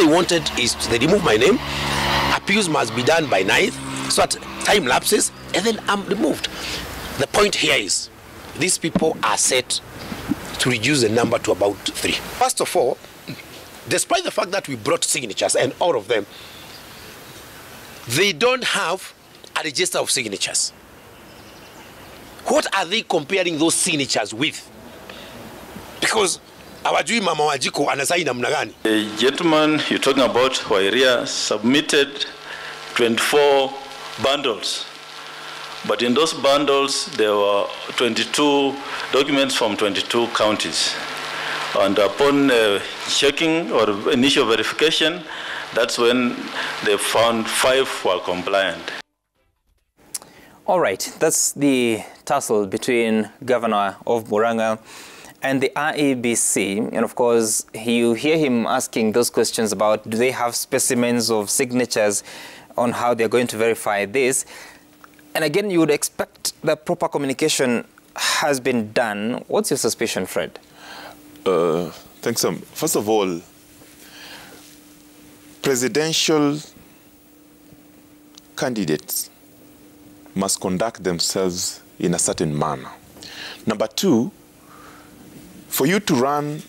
they wanted is they remove my name, appeals must be done by 9th, so that time lapses, and then I'm removed. The point here is, these people are set to reduce the number to about 3. First of all, despite the fact that we brought signatures, and all of them, they don't have a register of signatures. What are they comparing those signatures with? Because hawajui Mama Wanjiku anasaini namna gani. The gentleman you're talking about, Wairia, submitted 24 bundles. But in those bundles, there were 22 documents from 22 counties. And upon checking or initial verification, that's when they found 5 were compliant. All right, that's the tussle between Governor of Murang'a and the IEBC. And of course, you hear him asking those questions about, do they have specimens of signatures on how they're going to verify this? And again, you would expect that proper communication has been done. What's your suspicion, Fred? Thanks, Sam. First of all, presidential candidates must conduct themselves in a certain manner. Number 2, for you to run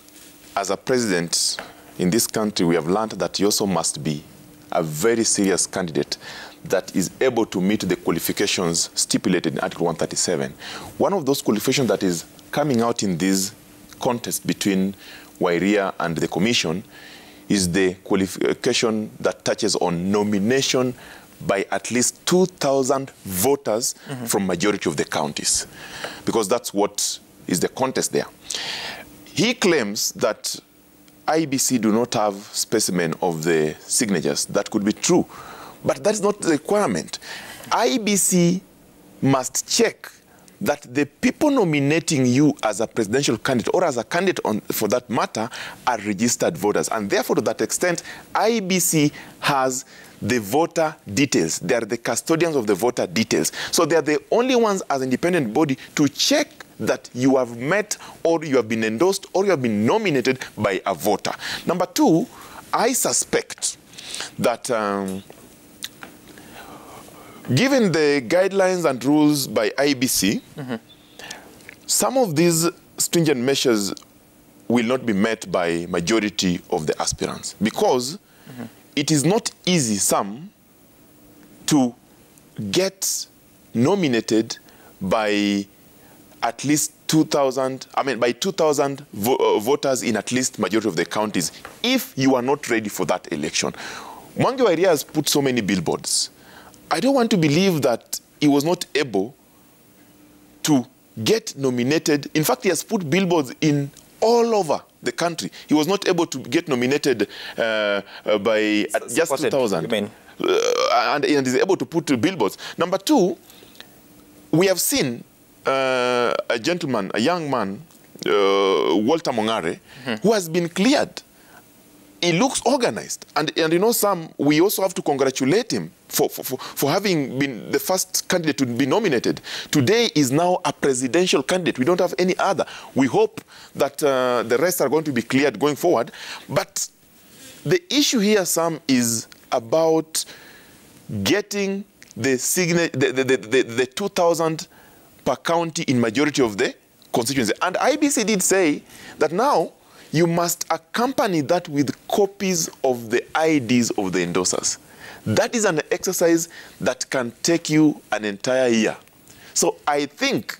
as a president in this country, we have learned that you also must be a very serious candidate that is able to meet the qualifications stipulated in Article 137. One of those qualifications that is coming out in this contest between Wairia and the Commission is the qualification that touches on nomination by at least 2,000 voters from majority of the counties, because that's what is the contest there. He claims that IEBC do not have specimen of the signatures. That could be true, but that's not the requirement. IEBC must check that the people nominating you as a presidential candidate or as a candidate for that matter are registered voters. And therefore, to that extent, IEBC has the voter details. They are the custodians of the voter details. So they are the only ones as an independent body to check that you have met or you have been endorsed or you have been nominated by a voter. Number 2, I suspect that given the guidelines and rules by IEBC, some of these stringent measures will not be met by majority of the aspirants, because it is not easy, some, to get nominated by at least 2,000, by 2,000 voters in at least majority of the counties if you are not ready for that election. Mwangi wa Iria has put so many billboards. I don't want to believe that he was not able to get nominated. In fact, he has put billboards in all over the country. He was not able to get nominated by just 2,000. And is able to put billboards. Number 2, we have seen a gentleman, a young man, Walter Mongare, who has been cleared. He looks organized. And you know, Sam, we also have to congratulate him for having been the first candidate to be nominated. Today is now a presidential candidate. We don't have any other. We hope that the rest are going to be cleared going forward. But the issue here, Sam, is about getting the 2,000 per county in majority of the constituency. And IEBC did say that now you must accompany that with copies of the IDs of the endorsers. That is an exercise that can take you an entire year. So I think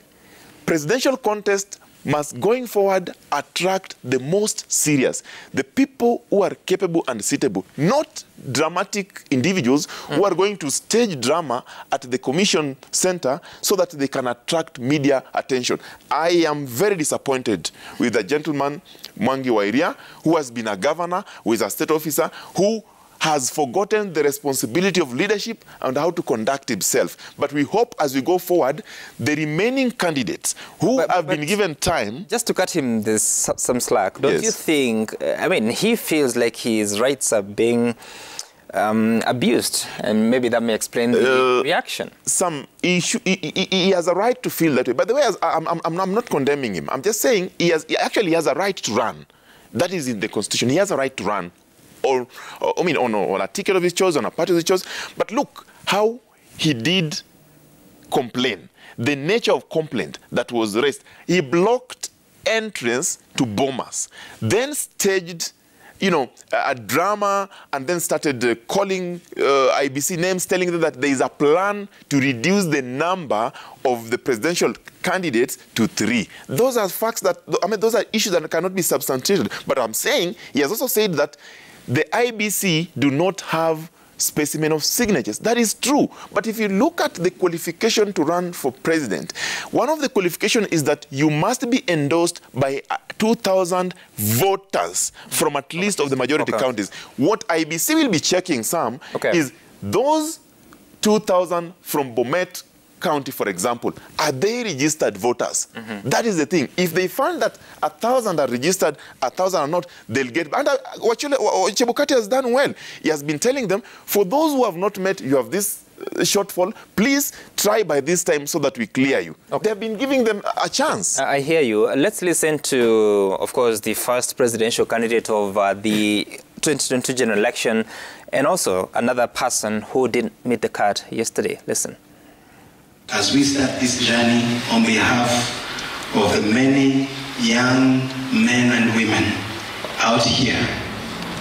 presidential contest must, going forward, attract the most serious, the people who are capable and suitable, not dramatic individuals who are going to stage drama at the commission center so that they can attract media attention. I am very disappointed with the gentleman, Mwangi wa Iria, who has been a governor, who is a state officer, who has forgotten the responsibility of leadership and how to conduct himself. But we hope as we go forward, the remaining candidates who have been given time... Just to cut him some slack, don't you think, he feels like his rights are being abused, and maybe that may explain the reaction. He has a right to feel that way. By the way, I'm not condemning him. I'm just saying he actually has a right to run. That is in the Constitution. He has a right to run or I mean, on a ticket of his choice, on a party of his choice. But look how he did complain. The nature of complaint that was raised. He blocked entrance to Bomas, then staged, you know, a drama, and then started calling IBC names, telling them that there is a plan to reduce the number of the presidential candidates to 3. Those are facts that, I mean, those are issues that cannot be substantiated. But I'm saying, he has also said that the IBC do not have specimen of signatures. That is true. But if you look at the qualification to run for president, one of the qualifications is that you must be endorsed by 2,000 voters from at least of the majority counties. What IBC will be checking, Sam, is those 2,000 from Bomet County, for example, are they registered voters? That is the thing. If they find that 1,000 are registered, 1,000 are not, they'll get... And Chebukati has done well. He has been telling them, for those who have not met, you have this shortfall, please try by this time so that we clear you. They have been giving them a chance. I hear you. Let's listen to, of course, the first presidential candidate of the 2022 general election, and also another person who didn't meet the card yesterday. Listen. As we start this journey on behalf of the many young men and women out here,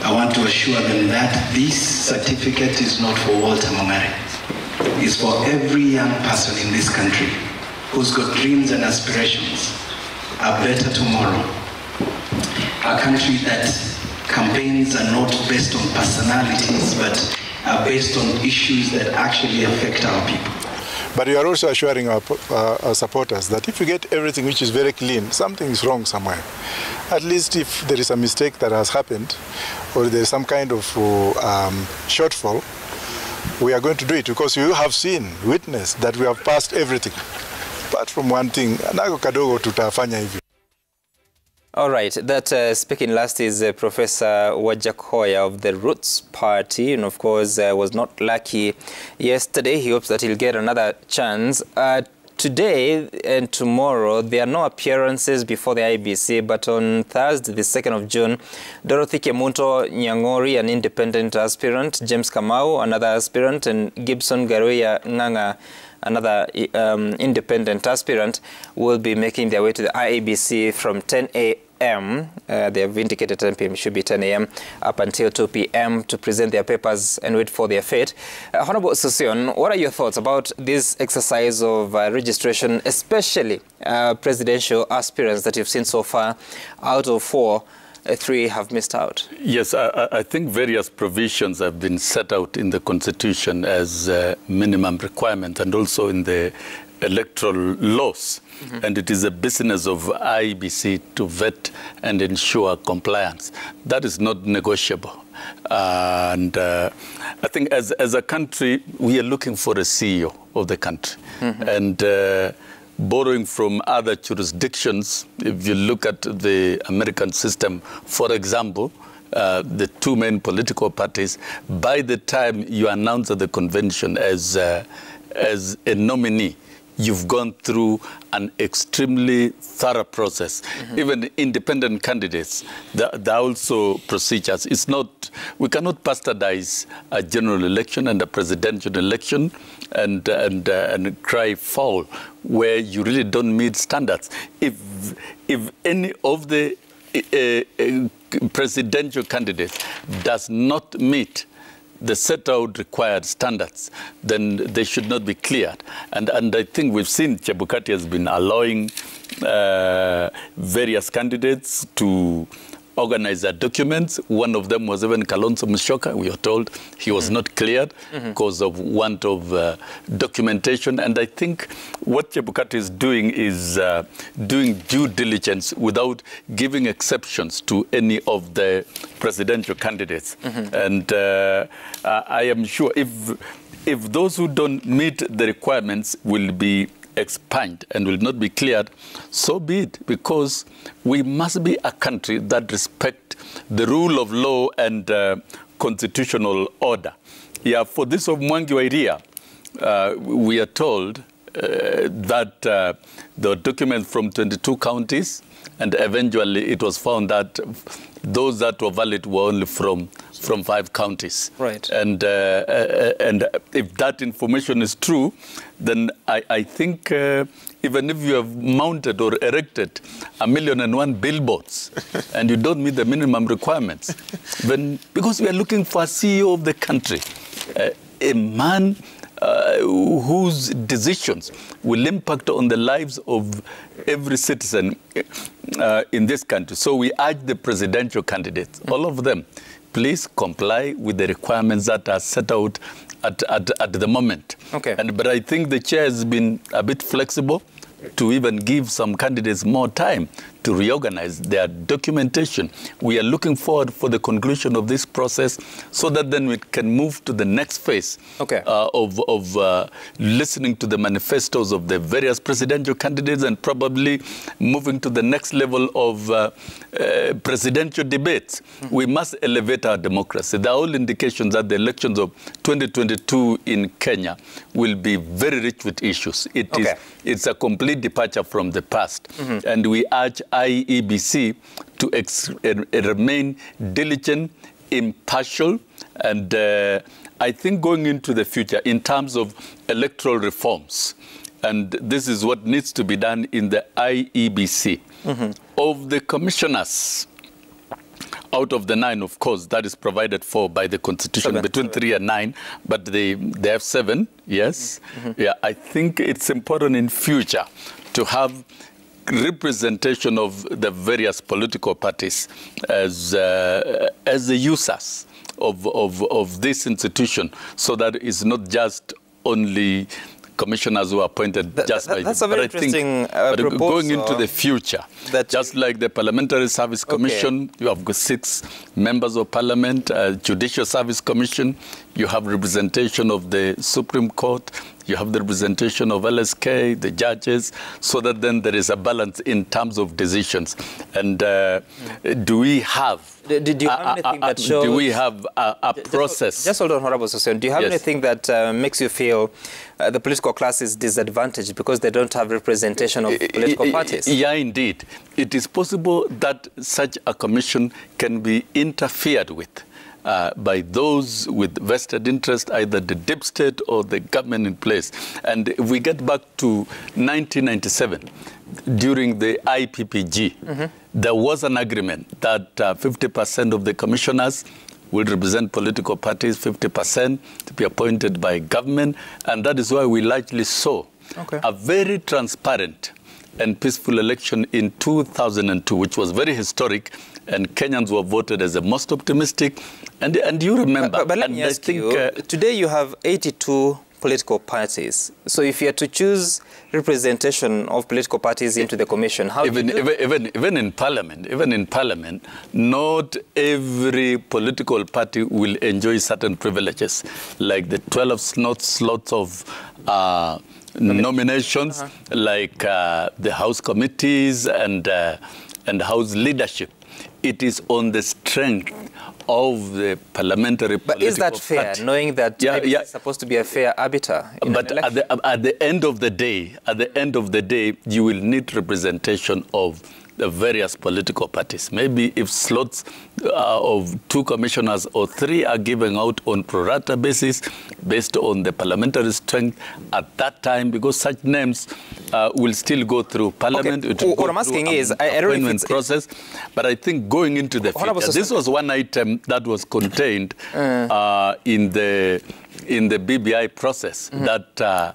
I want to assure them that this certificate is not for Walter Mongare. It's for every young person in this country who's got dreams and aspirations, a better tomorrow. A country that campaigns are not based on personalities, but are based on issues that actually affect our people. But we are also assuring our supporters that if you get everything which is very clean, something is wrong somewhere. At least if there is a mistake that has happened, or there is some kind of shortfall, we are going to do it, because you have seen, witnessed that we have passed everything. Apart from one thing, nago kadogo tutafanya hivi. All right, that speaking last is Professor Wajakoya of the Roots Party, and of course was not lucky yesterday. He hopes that he'll get another chance. Today and tomorrow, there are no appearances before the IBC, but on Thursday, the 2nd of June, Dorothy Kemunto Nyangori, an independent aspirant, James Kamau, another aspirant, and Gibson Garuya Nganga, another independent aspirant, will be making their way to the IEBC from 10 a.m. They have indicated 10 p.m. should be 10 a.m. up until 2 p.m. to present their papers and wait for their fate. Honorable Sossion, what are your thoughts about this exercise of registration, especially presidential aspirants that you've seen so far? Out of 4, 3 have missed out. Yes, I think various provisions have been set out in the Constitution as minimum requirements and also in the electoral laws. And it is a business of IBC to vet and ensure compliance. That is not negotiable. And I think as a country, we are looking for a CEO of the country. And borrowing from other jurisdictions, if you look at the American system, for example, the 2 main political parties, by the time you announce at the convention as a nominee, you've gone through an extremely thorough process. Even independent candidates, there are also procedures. It's not, we cannot bastardize a general election and a presidential election and cry foul where you really don't meet standards. If any of the presidential candidates does not meet the set out required standards, then they should not be cleared. And I think we've seen Chebukati has been allowing various candidates to organize their documents. One of them was even Kalonzo Musyoka. We are told he was not cleared because of want of documentation. And I think what Chebukati is doing due diligence without giving exceptions to any of the presidential candidates. And I am sure if those who don't meet the requirements will be expunged and will not be cleared, so be it, because we must be a country that respects the rule of law and constitutional order. Yeah, for this of Mwangi wa Iria, we are told that the documents from 22 counties, and eventually it was found that those that were valid were only from 5 counties. Right. And if that information is true, then I think even if you have mounted or erected 1,000,001 billboards and you don't meet the minimum requirements, then because we are looking for a CEO of the country, a man whose decisions will impact on the lives of every citizen in this country. So we urge the presidential candidates, all of them, please comply with the requirements that are set out at the moment. Okay. But I think the chair has been a bit flexible to even give some candidates more time to reorganize their documentation. We are looking forward for the conclusion of this process so that then we can move to the next phase of listening to the manifestos of the various presidential candidates and probably moving to the next level of presidential debates. We must elevate our democracy. There are all indications that the elections of 2022 in Kenya will be very rich with issues. It's a complete departure from the past. And we urge IEBC to remain diligent, impartial, and I think going into the future in terms of electoral reforms, and this is what needs to be done in the IEBC. Of the commissioners, out of the 9, of course, that is provided for by the Constitution, between 3 and 9, but they have 7, yes. Yeah, I think it's important in future to have representation of the various political parties as the users of this institution, so that it's not just only commissioners who are appointed just by that's a very interesting proposal. Going into the future, just like the Parliamentary Service Commission, you have got 6 members of Parliament, Judicial Service Commission, you have representation of the Supreme Court, you have the representation of LSK, the judges, so that then there is a balance in terms of decisions. And do we have... Do you have anything that shows... Do we have a process? Just hold on, Honorable Sossion. Do you have anything that makes you feel the political class is disadvantaged because they don't have representation of political parties? Yeah, indeed. It is possible that such a commission can be interfered with by those with vested interest, either the deep state or the government in place. And if we get back to 1997, during the IPPG, there was an agreement that 50% of the commissioners will represent political parties, 50% to be appointed by government. And that is why we largely saw a very transparent and peaceful election in 2002, which was very historic, and Kenyans were voted as the most optimistic. And you remember. But let me ask you, today you have 82 political parties. So if you are to choose representation of political parties into the commission, how even in Parliament, not every political party will enjoy certain privileges, like the 12 slots of nominations, like the House committees and House leadership. It is on the strength of the parliamentary political party. But is that fair, knowing that IBC is supposed to be a fair arbiter in but an election? at the end of the day, you will need representation of the various political parties. Maybe if slots of 2 commissioners or 3 are given out on pro rata basis, based on the parliamentary strength at that time, because such names will still go through Parliament. Okay. What I'm asking is, I don't know if it's process, but I think going into the future, this was one item that was contained in the BBI process, that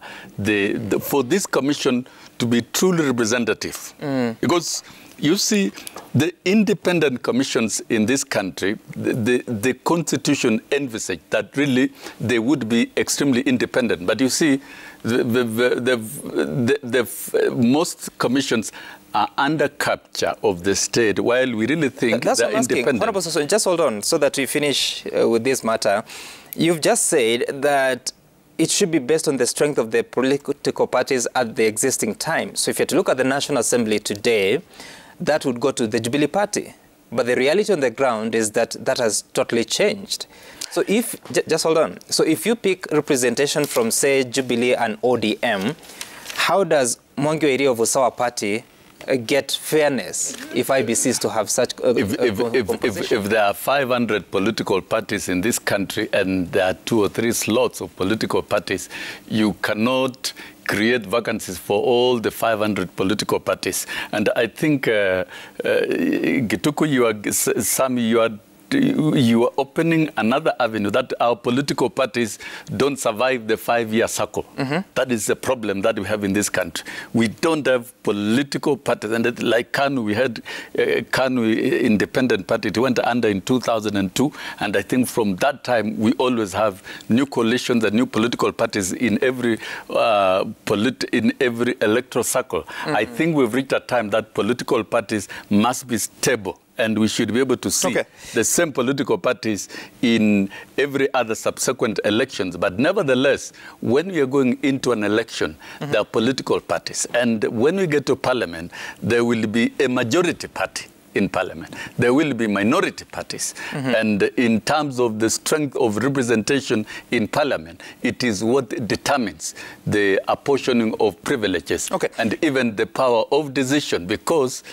for this commission to be truly representative, because you see, the independent commissions in this country, the Constitution envisaged that really they would be extremely independent. But you see, most commissions are under capture of the state, while we really think they're independent. Honorable Sossion, just hold on so that we finish with this matter. You've just said that it should be based on the strength of the political parties at the existing time. So if you have to look at the National Assembly today, that would go to the Jubilee Party. But the reality on the ground is that that has totally changed. So if, just hold on. So if you pick representation from, say, Jubilee and ODM, how does Mwangi wa Iria of Usawa Party get fairness if IBC is to have such a if there are 500 political parties in this country and there are 2 or 3 slots of political parties, you cannot create vacancies for all the 500 political parties. And I think, Gituku, you are opening another avenue that our political parties don't survive the 5-year cycle. That is the problem that we have in this country. We don't have political parties. And like KANU, we had KANU Independent Party. It went under in 2002. And I think from that time, we always have new coalitions and new political parties in every electoral cycle. I think we've reached a time that political parties must be stable. And we should be able to see the same political parties in every other subsequent elections. But nevertheless, when we are going into an election, there are political parties. And when we get to parliament, there will be a majority party in parliament. There will be minority parties. And in terms of the strength of representation in parliament, it is what determines the apportioning of privileges and even the power of decision, because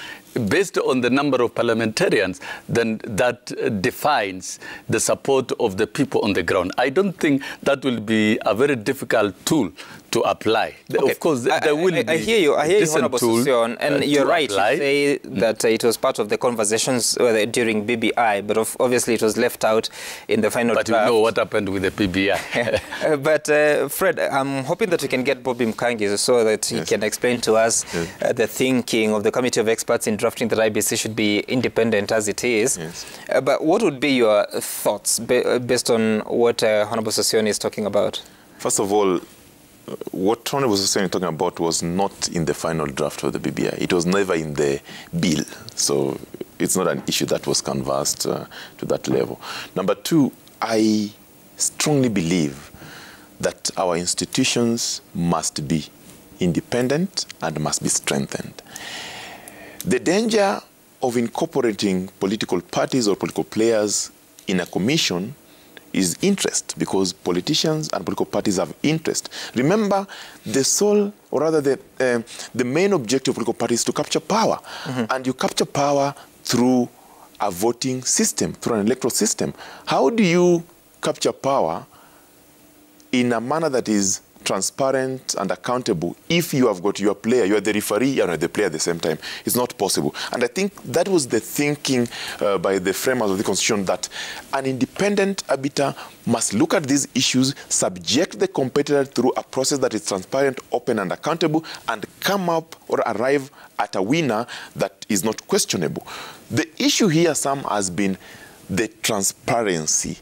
based on the number of parliamentarians, then that defines the support of the people on the ground. I don't think that will be a very difficult tool to apply. Of course, there will be. I hear you, Honorable Sossion, and you're right. You say that it was part of the conversations during BBI, but obviously it was left out in the final draft. But you know what happened with the PBI. But Fred, I'm hoping that we can get Bobby Mkangi so that he can explain to us the thinking of the Committee of Experts in drafting that IBC should be independent as it is. But what would be your thoughts based on what Honorable Sossion is talking about? First of all, what Honorable Sossion is talking about was not in the final draft of the BBI. It was never in the bill. So it's not an issue that was canvassed to that level. Number two, I strongly believe that our institutions must be independent and must be strengthened. The danger of incorporating political parties or political players in a commission is interest, because politicians and political parties have interest. Remember, the sole, or rather the main objective of political parties is to capture power. And you capture power through a voting system, through an electoral system. How do you capture power in a manner that is transparent and accountable if you have got your player, you are the referee and the player at the same time? It's not possible. And I think that was the thinking by the framers of the Constitution, that an independent arbiter must look at these issues, subject the competitor through a process that is transparent, open and accountable, and come up or arrive at a winner that is not questionable. The issue here, Sam, has been the transparency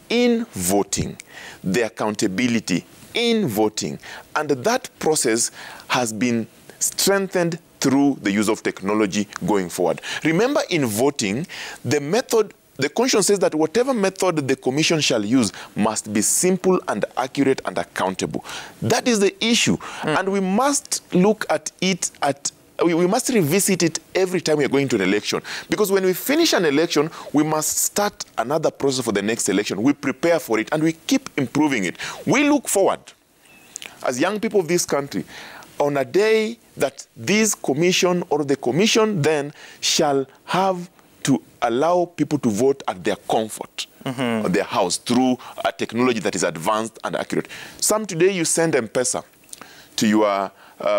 in voting, the accountability in voting, and that process has been strengthened through the use of technology going forward. Remember, in voting, the method, the Constitution says that whatever method the Commission shall use must be simple and accurate and accountable. That is the issue, and we must look at it we must revisit it every time we are going to an election. Because when we finish an election, we must start another process for the next election. We prepare for it and we keep improving it. We look forward, as young people of this country, on a day that this commission or the commission then shall have to allow people to vote at their comfort, at their house, through a technology that is advanced and accurate. Some today you send M-Pesa to your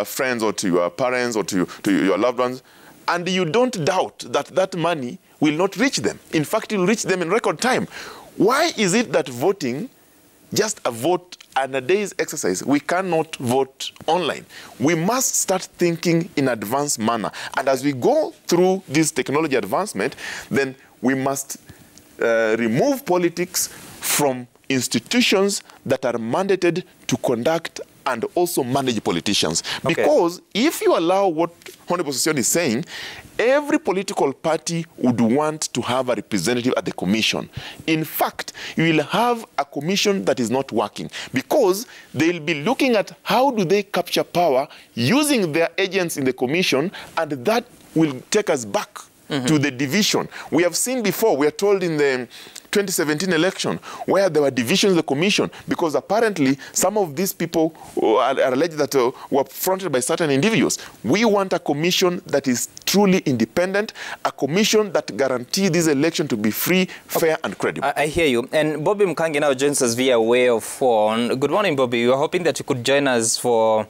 friends or to your parents or to your loved ones, and you don't doubt that that money will not reach them. In fact, it will reach them in record time. Why is it that voting, just a vote and a day's exercise, we cannot vote online? We must start thinking in advanced manner. And as we go through this technology advancement, then we must remove politics from institutions that are mandated to conduct and also manage politicians. Because if you allow what Honorable Sossion is saying, every political party would want to have a representative at the commission. In fact, you will have a commission that is not working, because they'll be looking at how do they capture power using their agents in the commission, and that will take us back to the division. We have seen before, we are told in the 2017 election, where there were divisions of the commission, because apparently some of these people are alleged that were fronted by certain individuals. We want a commission that is truly independent, a commission that guarantees this election to be free, fair, and credible. I hear you. And Bobby Mkangi now joins us via way of phone. Good morning, Bobby. We were hoping that you could join us for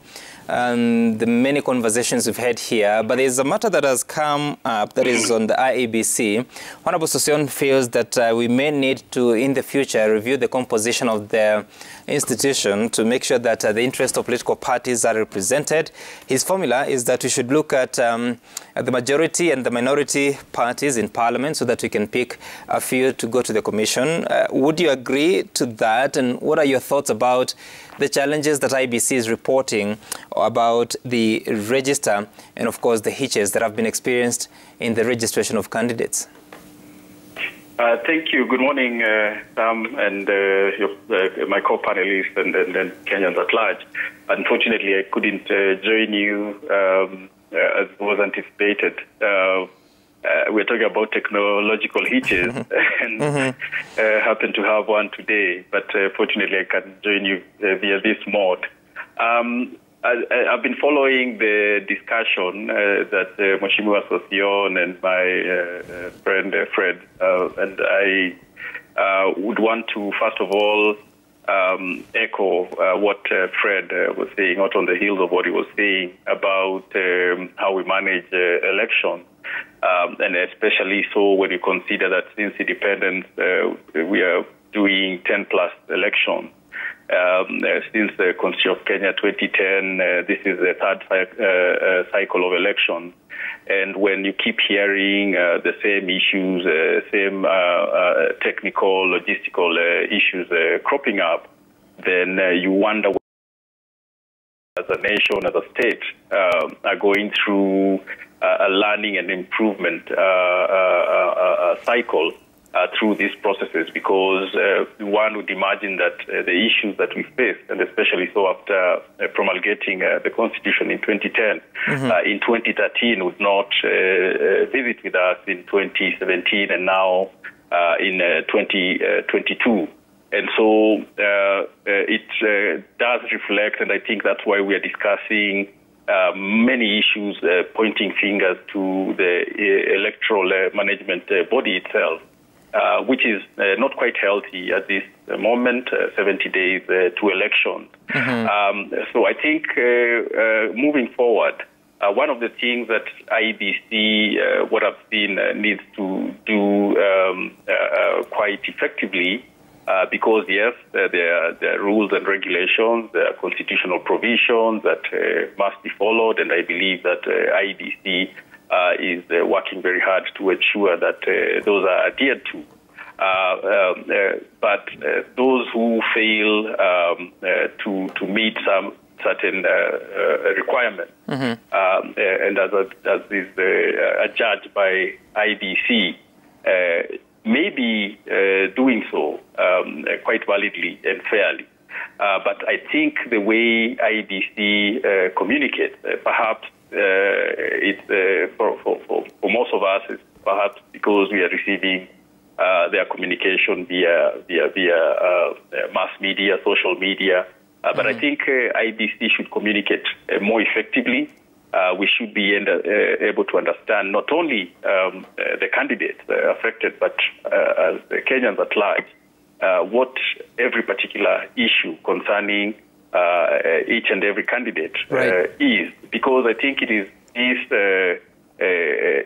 the many conversations we've had here, but there's a matter that has come up that is on the IEBC. Honorable Sossion feels that we may need to, in the future, review the composition of the institution to make sure that the interests of political parties are represented. His formula is that we should look at the majority and the minority parties in parliament so that we can pick a few to go to the commission. Would you agree to that? And what are your thoughts about the challenges that IEBC is reporting about the register and, of course, the hitches that have been experienced in the registration of candidates? Thank you. Good morning, Sam, and my co-panelists and Kenyans at large. Unfortunately, I couldn't join you as was anticipated. We're talking about technological hitches and happen to have one today, but fortunately I can join you via this mode. I've been following the discussion that Mheshimiwa Sossion and my friend Fred, and I would want to, first of all, echo what Fred was saying, out on the heels of what he was saying about how we manage elections. And especially so when you consider that since independence, we are doing 10-plus elections. Since the Constitution of Kenya 2010, this is the third cycle of elections. And when you keep hearing the same issues, same technical, logistical issues cropping up, then you wonder as a nation, as a state, are going through a learning and improvement cycle through these processes, because one would imagine that the issues that we face, and especially so after promulgating the Constitution in 2010, in 2013 would not visit with us in 2017 and now in 2022. And so it does reflect, and I think that's why we are discussing many issues pointing fingers to the electoral management body itself, which is not quite healthy at this moment, 70 days to elections. So I think moving forward, one of the things that IEBC, what I've seen, needs to do quite effectively, because, yes, there are rules and regulations, there are constitutional provisions that must be followed, and I believe that IEBC is working very hard to ensure that those are adhered to. But those who fail to meet some certain requirements, and as is judged by IEBC, may be doing so quite validly and fairly. But I think the way IEBC communicates, perhaps it's for most of us, it's perhaps because we are receiving their communication via mass media, social media. But I think IEBC should communicate more effectively. We should be able to understand not only the candidates affected, but as Kenyans at large, what every particular issue concerning each and every candidate is. Because I think it is this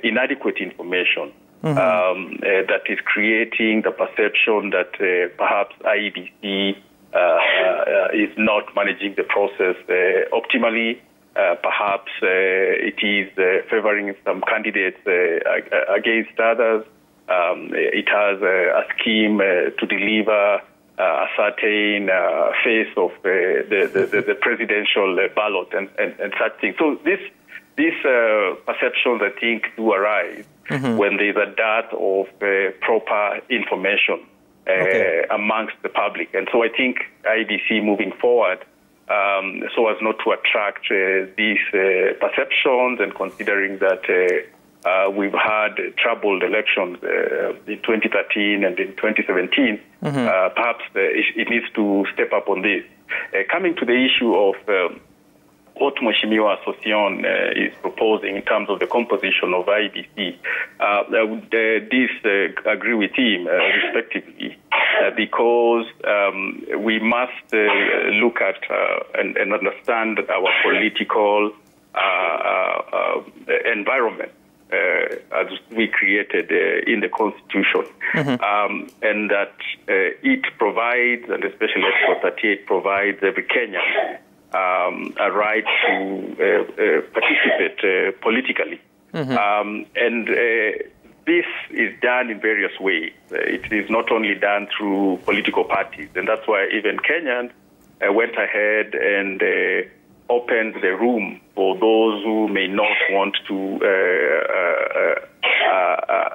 inadequate information that is creating the perception that perhaps IEBC is not managing the process optimally. Perhaps it is favoring some candidates against others. It has a scheme to deliver a certain face of the presidential ballot and such things. So these perceptions, I think, do arise when there is a dearth of proper information amongst the public. And so I think IEBC moving forward, so as not to attract these perceptions, and considering that We've had troubled elections in 2013 and in 2017. Perhaps it needs to step up on this. Coming to the issue of what Mheshimiwa Sossion is proposing in terms of the composition of IEBC, I would disagree with him respectively, because we must look at and understand our political environment as we created in the Constitution, and that it provides, and especially Article 38 provides every Kenyan a right to participate politically. And this is done in various ways. It is not only done through political parties, and that's why even Kenyans went ahead and opened the room for those who may not want to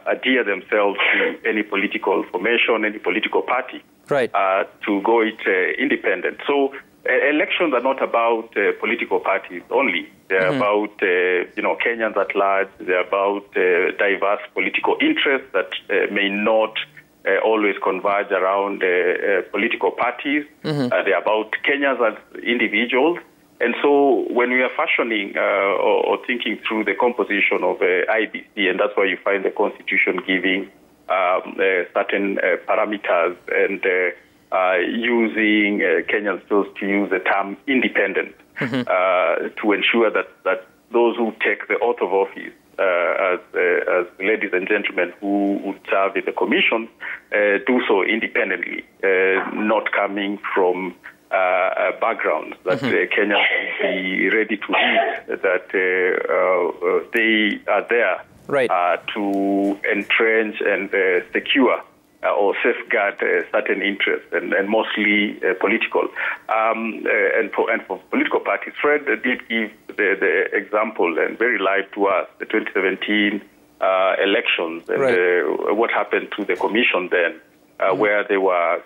adhere themselves to any political formation, any political party, to go it independent. So elections are not about political parties only. They're about Kenyans at large. They're about diverse political interests that may not always converge around political parties. They're about Kenyans as individuals. And so when we are fashioning or thinking through the composition of IEBC, and that's why you find the Constitution giving certain parameters and using Kenyans chose to use the term independent to ensure that those who take the oath of office as ladies and gentlemen who would serve in the commission do so independently, not coming from backgrounds that Kenyans will be ready to read, that they are there to entrench and secure or safeguard certain interests, and mostly political. And for political parties, Fred did give the example and very live to us, the 2017 elections, and what happened to the commission then. Where there were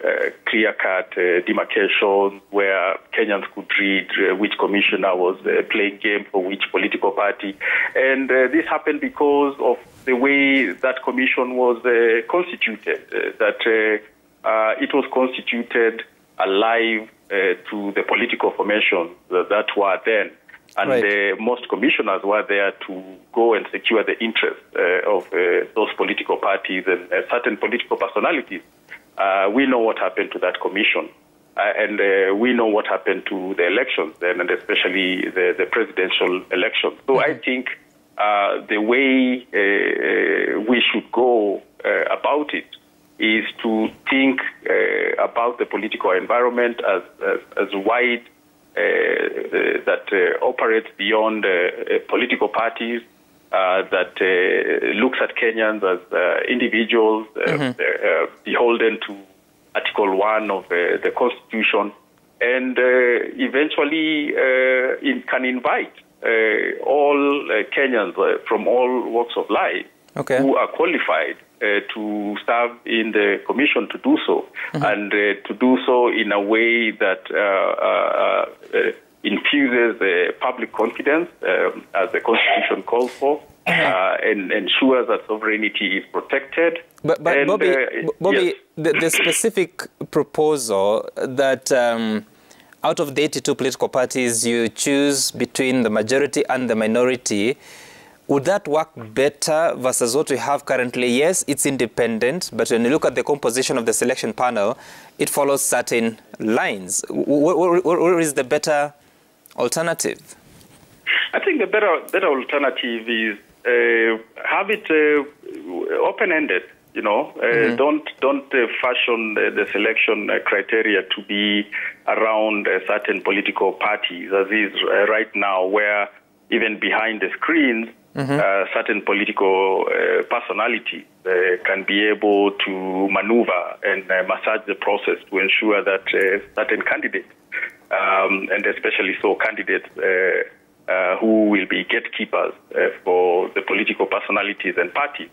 clear-cut demarcations, where Kenyans could read which commissioner was playing game for which political party. And this happened because of the way that commission was constituted, that it was constituted alive to the political formations that were then. And most commissioners were there to go and secure the interests of those political parties and certain political personalities. We know what happened to that commission, and we know what happened to the elections then, and especially the presidential elections. So I think the way we should go about it is to think about the political environment as wide that operates beyond political parties, that looks at Kenyans as individuals, beholden to Article 1 of the Constitution, and eventually it can invite all Kenyans from all walks of life who are qualified to serve in the commission to do so, and to do so in a way that infuses public confidence, as the Constitution calls for, and ensures that sovereignty is protected. But Bobby, the specific proposal that out of the 82 political parties you choose between the majority and the minority, would that work better versus what we have currently? Yes, it's independent, but when you look at the composition of the selection panel, it follows certain lines. What is the better alternative? I think the better alternative is have it open-ended. You know, don't fashion the selection criteria to be around certain political parties, as is right now, where even behind the screens, certain political personalities can be able to maneuver and massage the process to ensure that certain candidates, and especially so candidates who will be gatekeepers for the political personalities and parties,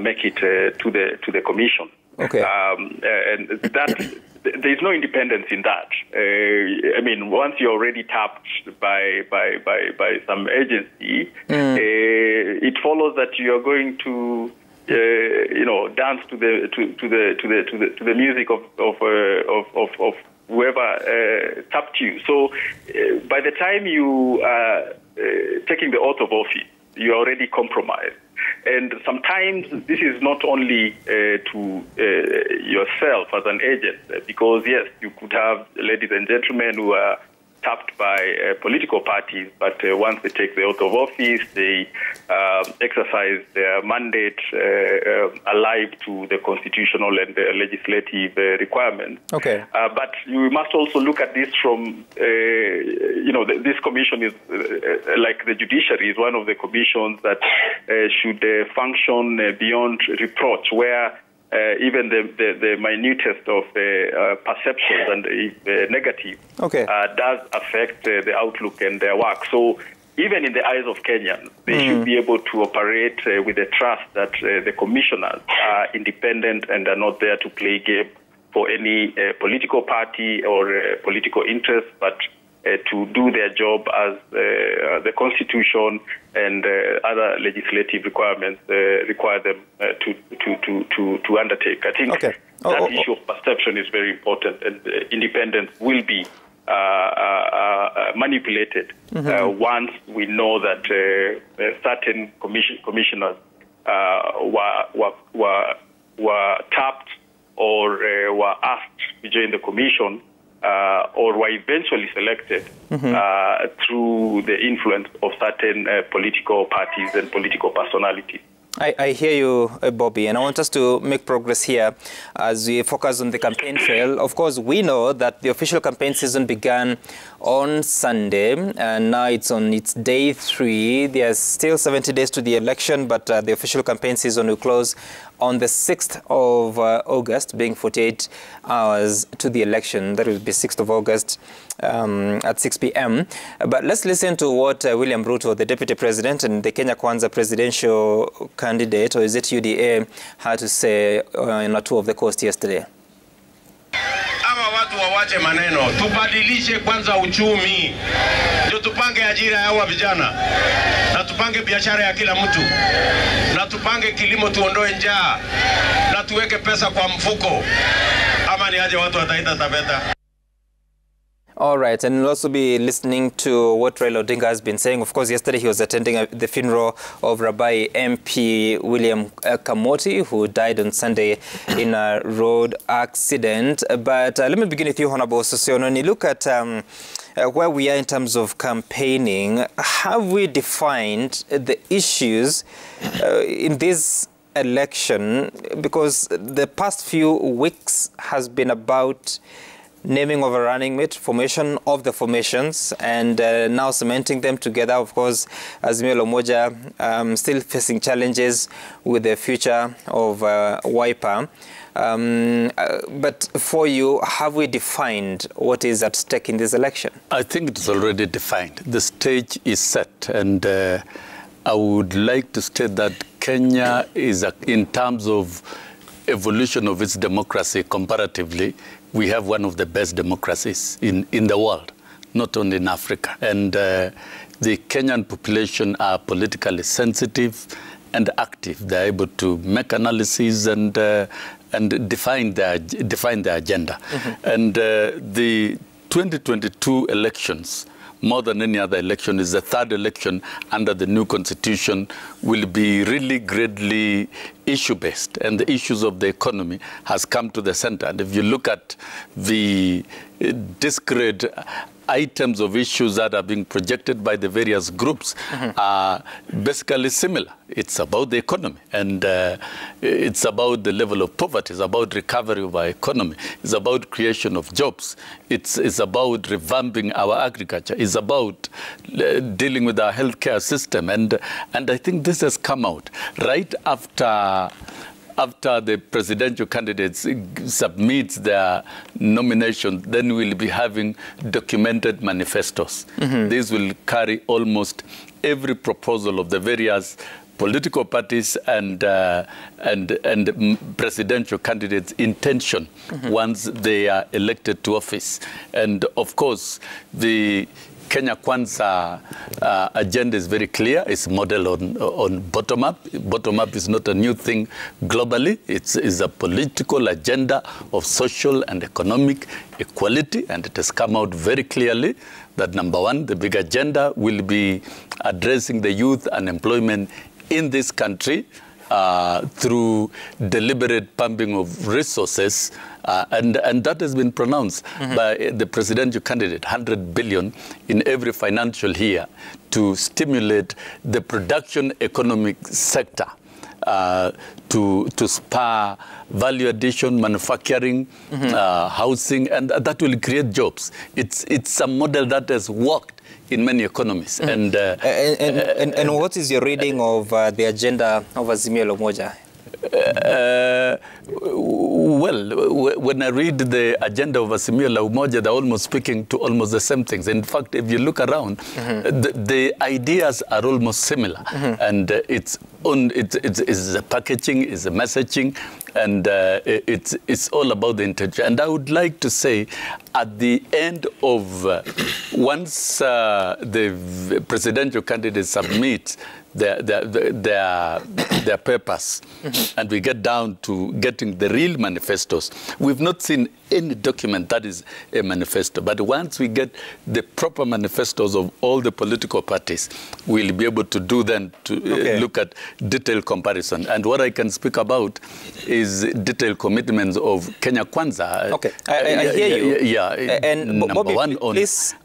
make it to the commission. And there's no independence in that. I mean, once you're already tapped by some agency, it follows that you are going to dance to the music of whoever tapped you. So by the time you are taking the oath of office, you're already compromised. And sometimes this is not only to yourself as an agent, because yes, you could have ladies and gentlemen who are tapped by political parties, but once they take the oath of office, they exercise their mandate alive to the constitutional and legislative requirements. Okay. But you must also look at this from, this commission is, like the judiciary, is one of the commissions that should function beyond reproach, where even the minutest of perceptions and negative does affect the outlook and their work. So even in the eyes of Kenyans, they should be able to operate with the trust that the commissioners are independent and are not there to play game for any political party or political interest, but to do their job as the Constitution and other legislative requirements require them to undertake. I think that issue of perception is very important, and independence will be manipulated once we know that certain commissioners were tapped or were asked to join the commission or were eventually selected through the influence of certain political parties and political personalities. I hear you, Bobby, and I want us to make progress here as we focus on the campaign trail. Of course, we know that the official campaign season began on Sunday, and now it's on its day 3. There's still 70 days to the election, but the official campaign season will close on the 6th of August, being 48 hours to the election. That will be 6th of August at 6 p.m. But let's listen to what William Ruto, the Deputy President and the Kenya Kwanza presidential candidate, or is it UDA, had to say in a tour of the coast yesterday. Ama watu wawache maneno, tubadilishe kwanza uchumi, ndio tupange ajira ya hawa vijana, na tupange biashara ya kila mtu, na tupange kilimo, tuondoe njaa, na tuweke pesa kwa mfuko. Ama ni aje watu wataita Taveta. All right, and we'll also be listening to what Raila Odinga has been saying. Of course, yesterday he was attending the funeral of Rabbi MP William Kamoti, who died on Sunday in a road accident. But let me begin with you, Honorable Sosion. When you look at where we are in terms of campaigning, have we defined the issues in this election? Because the past few weeks has been about naming of a running mate, formation of the formations, and now cementing them together. Of course, Azimio la Umoja still facing challenges with the future of Wiper. But for you, have we defined what is at stake in this election? I think it's already defined. The stage is set, and I would like to state that Kenya is, in terms of evolution of its democracy comparatively, we have one of the best democracies in the world, not only in Africa. And the Kenyan population are politically sensitive and active. They're able to make analysis and define their agenda. And the 2022 elections, more than any other election, is the third election under the new constitution, will be really greatly issue-based, and the issues of the economy has come to the center. And if you look at the discrete items of issues that are being projected by the various groups are basically similar. It's about the economy, and it's about the level of poverty. It's about recovery of our economy. It's about creation of jobs. It's about revamping our agriculture. It's about dealing with our healthcare system. And I think this has come out right after the presidential candidates submit their nomination, then we'll be having documented manifestos. These will carry almost every proposal of the various political parties and presidential candidates' intention once they are elected to office. And of course, the Kenya Kwanza agenda is very clear. It's modeled on bottom-up. Bottom-up is not a new thing globally. It's a political agenda of social and economic equality, and it has come out very clearly that, number one, the big agenda will be addressing the youth unemployment in this country through deliberate pumping of resources, and that has been pronounced by the presidential candidate, 100 billion in every financial year to stimulate the production economic sector, to spur value addition, manufacturing, housing, and that will create jobs. It's a model that has worked in many economies. And what is your reading of the agenda of Azimio la Umoja? Well, when I read the agenda of Azimio la Umoja, they're almost speaking to almost the same things. In fact, if you look around, the ideas are almost similar, and it's the packaging, it's the messaging, and it's all about the intention. And I would like to say, at the end of once the presidential candidates submit their papers, and we get down to getting the real manifestos. We've not seen any document that is a manifesto, but once we get the proper manifestos of all the political parties, we'll be able to do then to look at detailed comparison. And what I can speak about is detailed commitments of Kenya Kwanza. Okay, I hear you. Yeah, and number Bobby, one on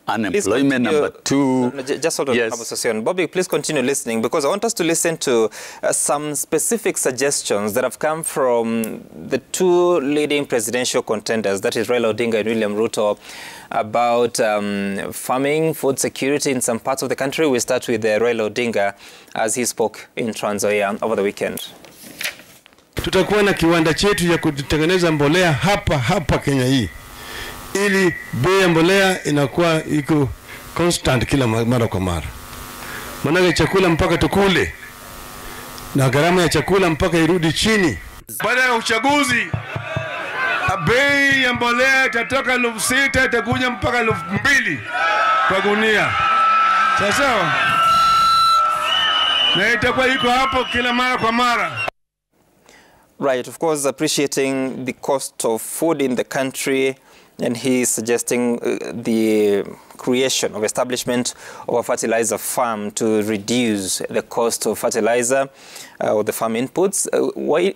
unemployment, number two. Just hold on, yes. Bobby, please continue listening, because I want us to listen to some specific suggestions that have come from the two leading presidential contenders, that is Raila Odinga and William Ruto, about farming, food security in some parts of the country. We start with Raila Odinga as he spoke in Trans Nzoia over the weekend. Tutakuwa na kiwanda chetu ya kutengeneza mbolea hapa Kenya hii, ili bei ya mbolea inakuwa iko constant kila mara kwa mara. Manake chakula mpaka tukule, na gharama ya chakula mpaka irudi chini. Baada ya uchaguzi, bei ya mbolea itatoka 6,000 itakuja mpaka 2,000 kwa gunia. Sawa? Na itakuwa iko hapo kila mara kwa mara. Right, of course, appreciating the cost of food in the country, and he's suggesting the creation of establishment of a fertilizer farm to reduce the cost of fertilizer or the farm inputs.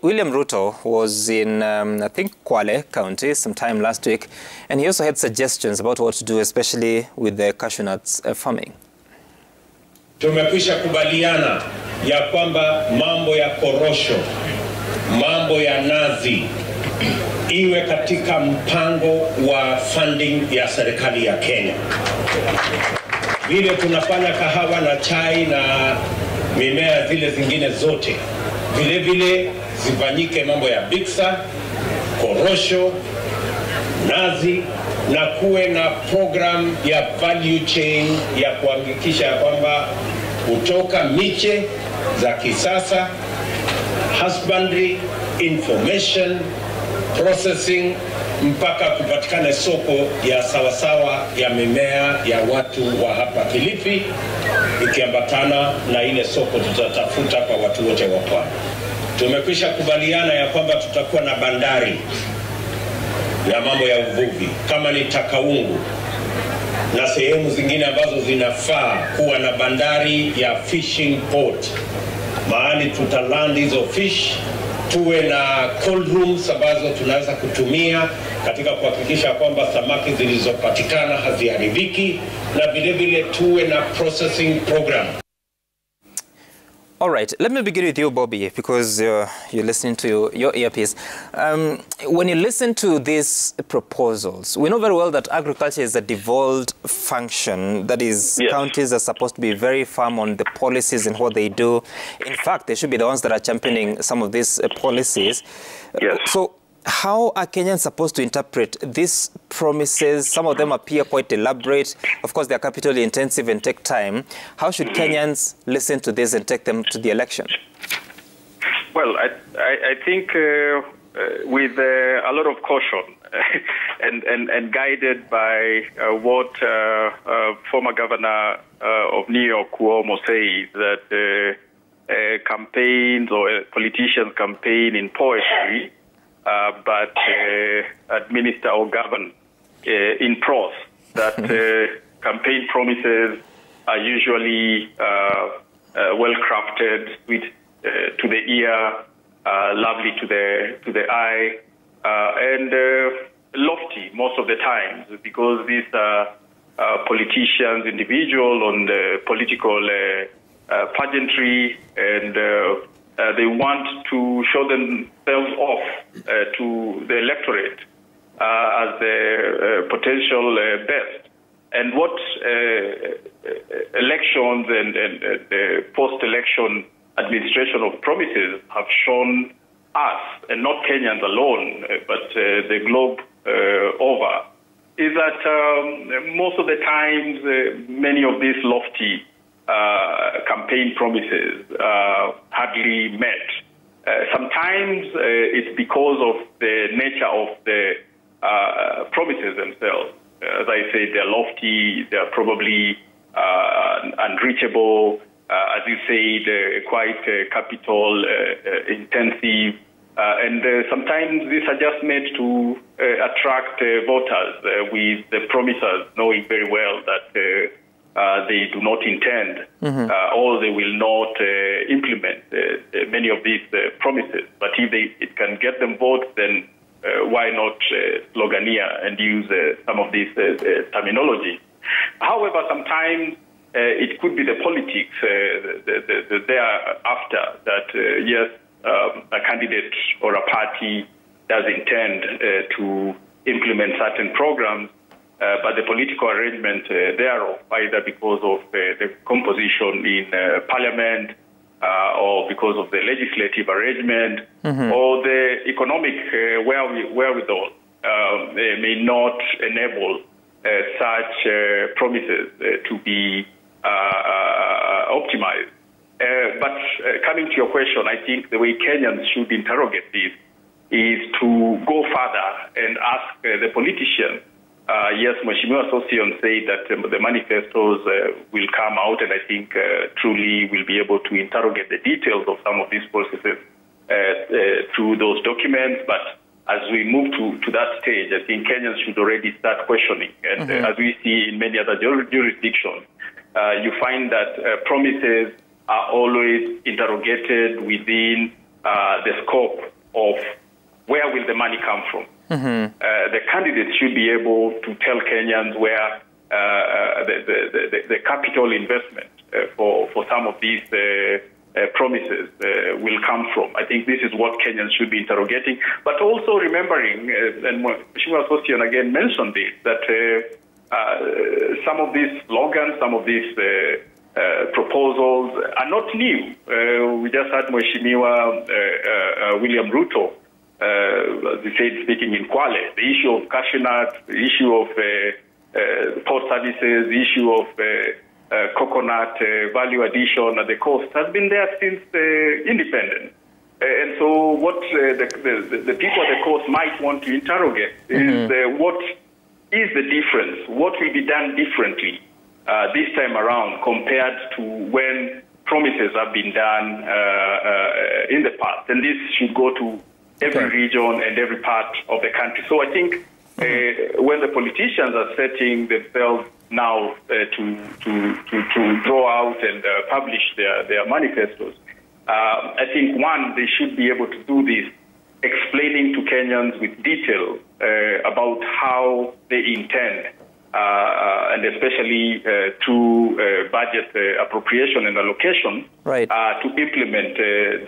William Ruto was in, I think, Kwale County sometime last week, and he also had suggestions about what to do, especially with the cashew nuts farming. Tumekwisha kubaliana ya kwamba mambo ya korosho, mambo ya nazi iwe katika mpango wa funding ya serikali ya Kenya. Vile tunafanya kahawa na chai na mimea zile zingine zote, vile vile zifanyike mambo ya biksa, korosho, nazi, na kuwe na program ya value chain ya kuhakikisha kwamba kutoka miche za kisasa, husbandry, information, processing, mpaka kupatikane soko ya sawasawa ya mimea ya watu wa hapa Kilifi, ikiambatana na ile soko tutatafuta kwa watu wote wa pwani. Tumekwisha kubaliana ya kwamba tutakuwa na bandari ya mambo ya uvuvi kama ni Takaungu na sehemu zingine ambazo zinafaa kuwa na bandari ya fishing port, mahali tutaland hizo fish, tuwe na cold rooms ambazo tunaweza kutumia katika kuhakikisha kwamba samaki zilizopatikana haziharibiki, na vile vile tuwe na processing program. All right, let me begin with you, Bobby, because you're listening to your earpiece. When you listen to these proposals, we know very well that agriculture is a devolved function. That is, yes, counties are supposed to be very firm on the policies and what they do. In fact, they should be the ones that are championing some of these policies. Yes. So How are Kenyans supposed to interpret these promises? Some of them appear quite elaborate. Of course, they're capital intensive and take time. How should Kenyans listen to this and take them to the election? Well, I think with a lot of caution and guided by what former governor of New York, Cuomo, says, that campaigns or politicians campaign in poetry, but administer or govern in prose. That campaign promises are usually well-crafted, sweet to the ear, lovely to the eye, and lofty most of the times, because these are politicians, individuals on the political pageantry, and they want to show themselves off to the electorate as the potential best. And what elections and post-election administration of promises have shown us, and not Kenyans alone, but the globe over, is that most of the times many of these lofty campaign promises hardly met. Sometimes it's because of the nature of the promises themselves. As I said, they're lofty, they're probably unreachable, as you said, quite capital intensive, and sometimes these are just made to attract voters with the promisers knowing very well that they do not intend or they will not implement many of these promises. But if it can get them votes, then why not sloganeer and use some of this terminology? However, sometimes it could be the politics thereafter that, yes, a candidate or a party does intend to implement certain programs, but the political arrangement thereof, either because of the composition in parliament or because of the legislative arrangement or the economic wherewithal, may not enable such promises to be optimized. But coming to your question, I think the way Kenyans should interrogate this is to go further and ask the politicians. Yes, Mheshimiwa Sossion said that the manifestos will come out, and I think truly we'll be able to interrogate the details of some of these processes through those documents. But as we move to that stage, I think Kenyans should already start questioning. And as we see in many other jurisdictions, you find that promises are always interrogated within the scope of where will the money come from. The candidates should be able to tell Kenyans where the capital investment for some of these promises will come from. I think this is what Kenyans should be interrogating, but also remembering, and Mheshimiwa Sossion again mentioned this, that some of these slogans, some of these proposals are not new. We just had Mheshimiwa William Ruto, as he said, speaking in Kwale, the issue of cashew nuts, the issue of port services, the issue of coconut value addition at the coast has been there since independence. And so what the people at the coast might want to interrogate is what is the difference? What will be done differently this time around compared to when promises have been done in the past? And this should go to every region and every part of the country. So I think when the politicians are setting themselves now to draw out and publish their manifestos, I think, one, they should be able to do this, explaining to Kenyans with detail about how they intend, and especially through budget appropriation and allocation, to implement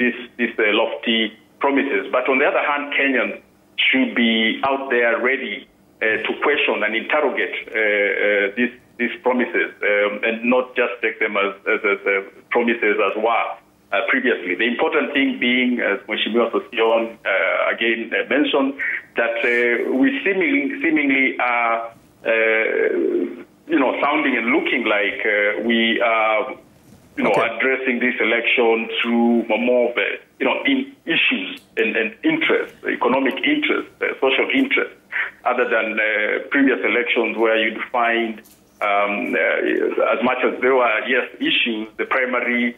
these lofty promises. But on the other hand, Kenyans should be out there ready to question and interrogate these promises, and not just take them as promises as well. previously. The important thing being, as Mheshimiwa Sosion again mentioned, that we seemingly are, sounding and looking like we are, addressing this election through more of in issues and interests, economic interests, social interests, other than previous elections where you'd find, as much as there were, yes, issues, the primary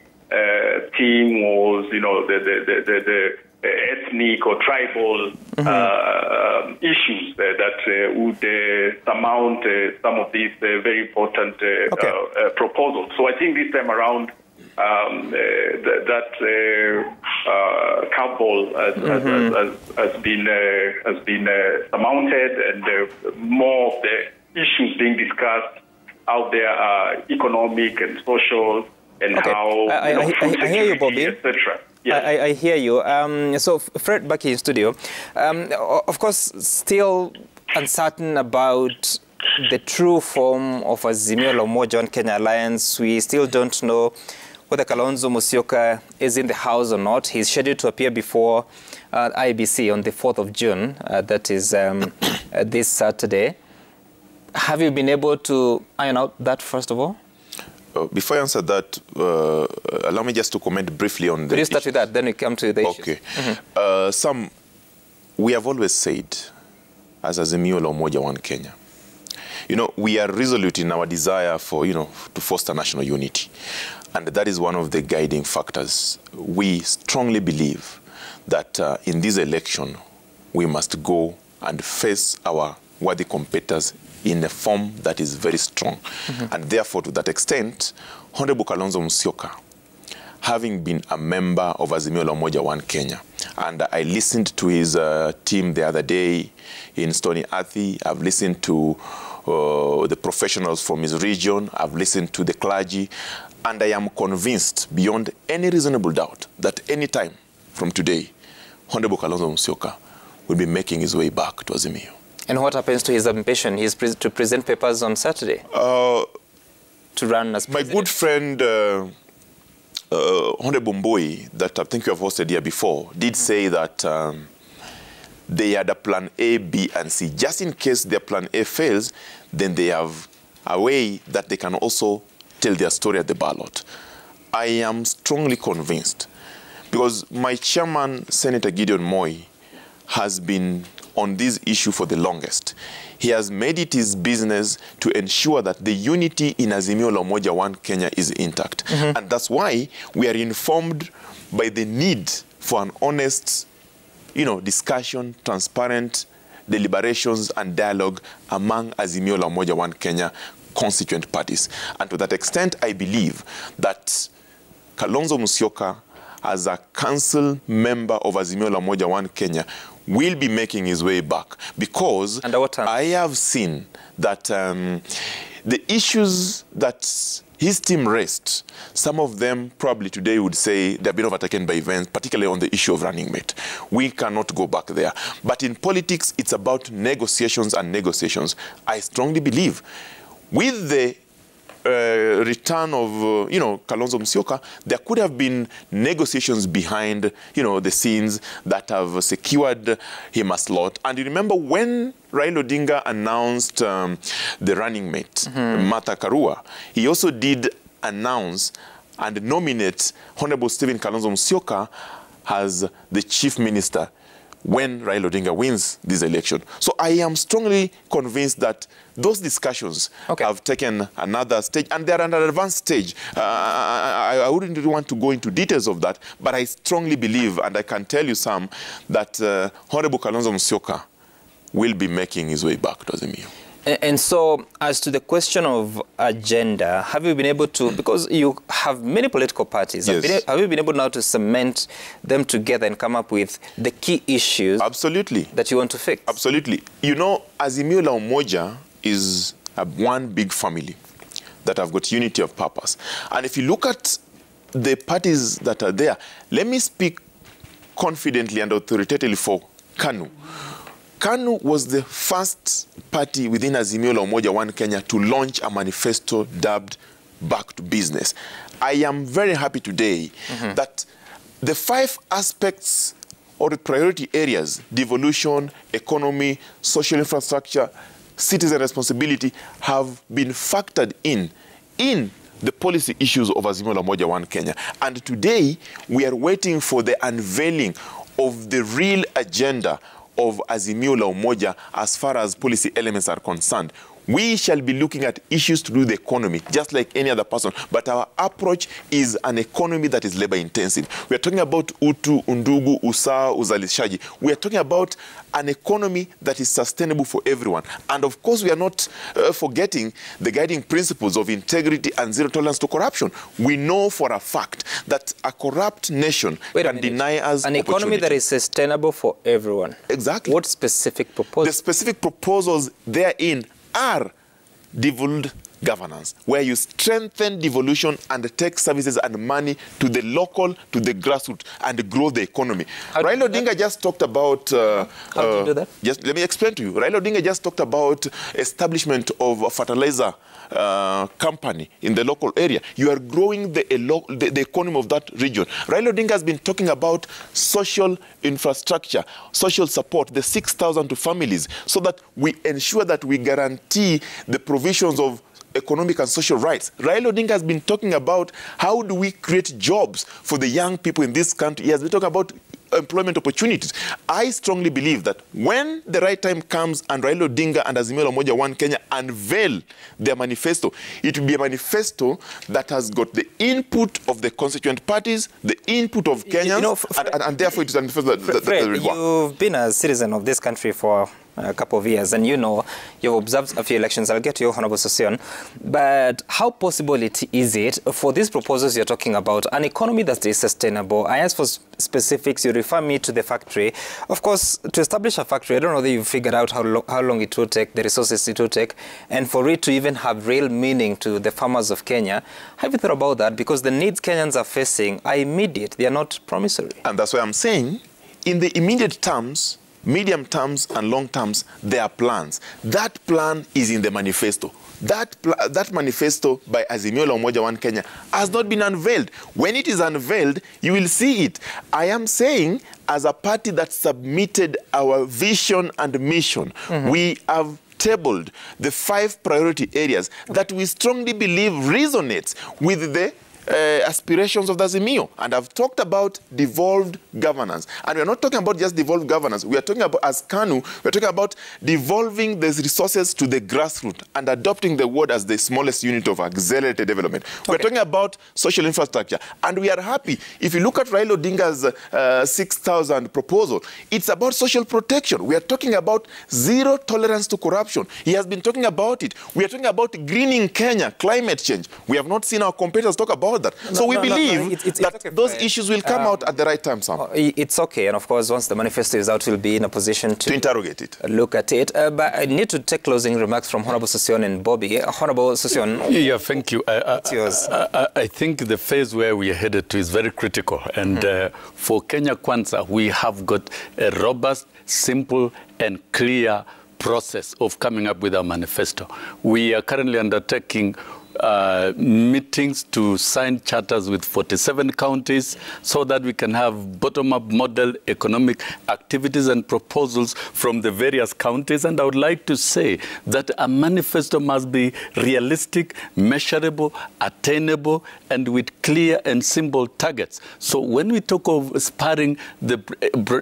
theme was, the ethnic or tribal issues that would surmount some of these very important proposals. So I think this time around, that curveball has been surmounted, and more of the issues being discussed out there are economic and social, and how I hear you, Bobby, etc. Yes. I hear you. So Fred, back in studio. Of course, still uncertain about the true form of Azimio la Umoja One Kenya Alliance. We still don't know whether Kalonzo Musyoka is in the House or not. He's scheduled to appear before IEBC on the 4th of June. That is this Saturday. Have you been able to iron out that, first of all? Before I answer that, allow me just to comment briefly on the Could you start with that, then we come to the issues? Okay. We have always said, as Azimio la Umoja One Kenya, we are resolute in our desire for, to foster national unity. And that is one of the guiding factors. We strongly believe that in this election, we must go and face our worthy competitors in a form that is very strong. And therefore, to that extent, Honorable Kalonzo Musyoka, having been a member of Azimio la Umoja One Kenya, and I listened to his team the other day in Stony Athi, I've listened to the professionals from his region, I've listened to the clergy, and I am convinced beyond any reasonable doubt that any time from today, Honorable Kalonzo Musyoka will be making his way back to Azimio. And what happens to his ambition? He's to present papers on Saturday? To run as president. My good friend, Honorable Mboi, that I think you have hosted here before, did say that they had a plan A, B, and C. Just in case their plan A fails, then they have a way that they can also tell their story at the ballot. I am strongly convinced, because my chairman, Senator Gideon Moi, has been on this issue for the longest. He has made it his business to ensure that the unity in Azimio la Umoja One Kenya is intact. And that's why we are informed by the need for an honest, discussion, transparent deliberations and dialogue among Azimio la Umoja One Kenya constituent parties. And to that extent, I believe that Kalonzo Musyoka, as a council member of Azimio la Umoja One Kenya, will be making his way back, because I have seen that the issues that his team raised, some of them probably today would say they've been overtaken by events, particularly on the issue of running mate. We cannot go back there. But in politics, it's about negotiations and negotiations. I strongly believe with the return of, Kalonzo Musyoka, there could have been negotiations behind, the scenes that have secured him a slot. And you remember when Raila Odinga announced the running mate, Martha Karua, he also did announce and nominate Honorable Stephen Kalonzo Musyoka as the chief minister when Raila Odinga wins this election. So I am strongly convinced that those discussions have taken another stage, and they're at an advanced stage. I wouldn't really want to go into details of that, but I strongly believe, and I can tell you some, that Honorable Kalonzo Musyoka will be making his way back to Azimio. And so, as to the question of agenda, have you been able to, because you have many political parties, yes, have you been able now to cement them together and come up with the key issues that you want to fix? Absolutely. Azimio la Umoja is one big family that have got unity of purpose. And if you look at the parties that are there, let me speak confidently and authoritatively for KANU. KANU was the first party within Azimio la Umoja One Kenya to launch a manifesto dubbed Back to Business. I am very happy today that the 5 aspects or the priority areas, devolution, economy, social infrastructure, citizen responsibility, have been factored in the policy issues of Azimio la Umoja One Kenya. And today, we are waiting for the unveiling of the real agenda of Azimio la Umoja as far as policy elements are concerned. We shall be looking at issues to do with the economy, just like any other person. But our approach is an economy that is labor intensive. We are talking about utu, undugu, usawa, uzalishaji. We are talking about an economy that is sustainable for everyone. And of course, we are not forgetting the guiding principles of integrity and zero tolerance to corruption. We know for a fact that a corrupt nation can deny us an economy that is sustainable for everyone. Exactly. What specific proposals? The specific proposals therein are devolved governance, where you strengthen devolution and take services and money to the local, to the grassroots, and grow the economy. Raila Odinga just talked about... How do you do that? Just let me explain to you. Raila Odinga just talked about establishment of a fertilizer company in the local area. You are growing the economy of that region. Raila Odinga has been talking about social infrastructure, social support, the 6,000 to families, so that we ensure that we guarantee the provisions of economic and social rights. Raila Odinga has been talking about how do we create jobs for the young people in this country. He has been talking about employment opportunities. I strongly believe that when the right time comes and Raila Odinga and Azimio la Umoja One Kenya unveil their manifesto, it will be a manifesto that has got the input of the constituent parties, the input of Kenyans, and therefore it is a manifesto that will work. You've been a citizen of this country for a couple of years, and you know, you've observed a few elections. I'll get to your Honorable Session. But how possible is it for these proposals you're talking about, an economy that is sustainable? I ask for specifics. You refer me to the factory. Of course, to establish a factory, I don't know that you've figured out how long it will take, the resources it will take, and for it to even have real meaning to the farmers of Kenya. Have you thought about that? Because the needs Kenyans are facing are immediate. They are not promissory. And that's why I'm saying, in the immediate terms, medium terms and long terms, there are plans. That plan is in the manifesto. That manifesto by Azimio la Umoja One Kenya has not been unveiled. When it is unveiled, you will see it. I am saying, as a party that submitted our vision and mission, we have tabled the 5 priority areas that we strongly believe resonates with the aspirations of the Azimio. And I've talked about devolved governance. And we're not talking about just devolved governance. We are talking about, as KANU, we're talking about devolving these resources to the grassroots and adopting the word as the smallest unit of accelerated development. We're talking about social infrastructure. And we are happy. If you look at Raila Odinga's 6,000 proposal, it's about social protection. We are talking about zero tolerance to corruption. He has been talking about it. We are talking about greening Kenya, climate change. We have not seen our competitors talk about that. So we believe that okay, those issues will come out at the right time, Sam. It's okay. And of course, once the manifesto is out, we'll be in a position to interrogate it. Look at it. But I need to take closing remarks from Honorable Session and Bobby. Honorable Session. Yeah, thank you. It's yours. I think the phase where we are headed to is very critical. And for Kenya Kwanza, we have got a robust, simple, and clear process of coming up with our manifesto. We are currently undertaking meetings to sign charters with 47 counties so that we can have bottom-up model economic activities and proposals from the various counties. And I would like to say that a manifesto must be realistic, measurable, attainable, and with clear and simple targets. So when we talk of spurring the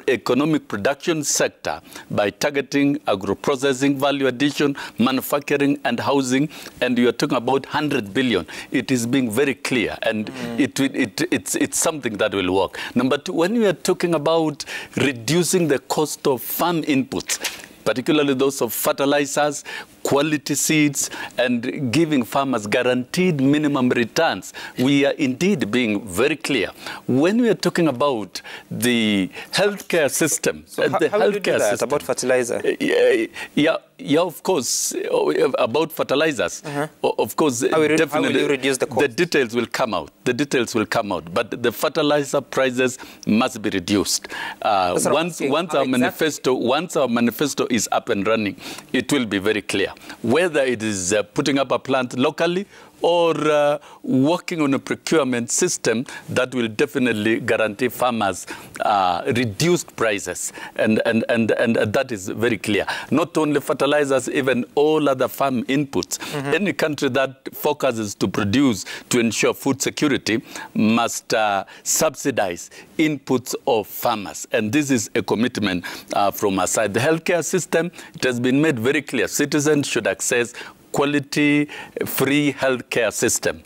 economic production sector by targeting agro-processing, value addition, manufacturing, and housing, and you are talking about 100 billion. It is being very clear, and it's something that will work. Number 2, when we are talking about reducing the cost of farm inputs, particularly those of fertilizers, quality seeds, and giving farmers guaranteed minimum returns, we are indeed being very clear. When we are talking about the healthcare system, so how will you do that about fertilizer? Yeah, of course, about fertilizers. Of course, definitely. How will you reduce the cost? The details will come out. The details will come out. But the fertilizer prices must be reduced. Once our manifesto is up and running, it will be very clear. Whether it is putting up a plant locally or working on a procurement system that will definitely guarantee farmers reduced prices. And that is very clear. Not only fertilizers, even all other farm inputs. Any country that focuses to produce to ensure food security must subsidize inputs of farmers. And this is a commitment from our side. The healthcare system, it has been made very clear. Citizens should access quality, free healthcare system